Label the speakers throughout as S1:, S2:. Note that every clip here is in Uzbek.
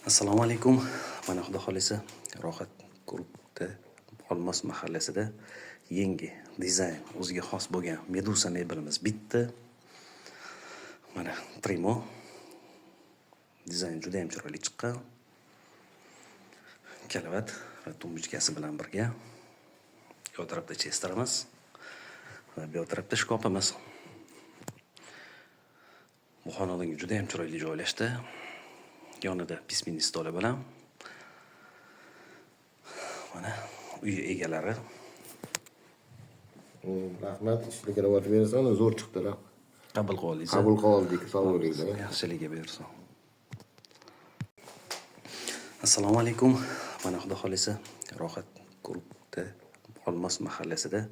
S1: Assalomu alaykum. Mana xudo xolisa Rohat Kurukda Olmos mahallasida yangi dizayn, o'ziga xos bo'lgan medusa mebelimiz bitdi. Mana Primo dizayn juda ham chiroyli chiqqan. Kalavat va tumbuchkasi bilan birga. Bu tarafda chesterimiz va bu tarafda shkofimiz. Bu xonadonga juda ham chiroyli joylashdi. Yonida pismini stoli bilan. Mana uy egalari.
S2: Rahmat, ishlik rivoj bersan, zo'r chiqdilar.
S1: Qabul qildik.
S2: Qabul qildik, sog' bo'linglar.
S1: Yaxshiligiga buyursin. Assalomu alaykum. Mana xudo xolisa Rohat Kurukda Olmos mahallasida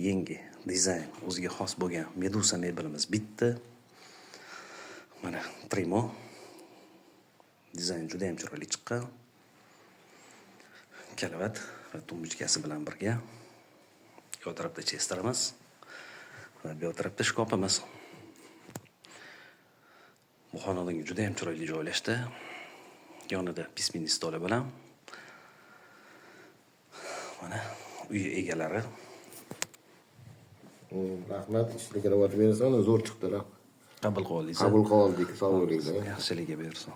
S1: yangi dizayn, o'ziga xos bo'lgan medusa mebelimiz bitdi. Mana Primo dizayn juda ham chiroyli chiqqan. Kalavat va tumbuchkasi bilan birga. Bu tarafda chesterimiz va bu tarafda shkofimiz. Bu xonadonga juda ham chiroyli joylashdi. Yonida pismini stoli bilan. Mana uy egalari.
S2: Rahmat, ishlik rivoj bersan, zo'r chiqdilar.
S1: Qabul qildik.
S2: Qabul qildik, sog' bo'linglar.
S1: Yaxshiligiga buyursin.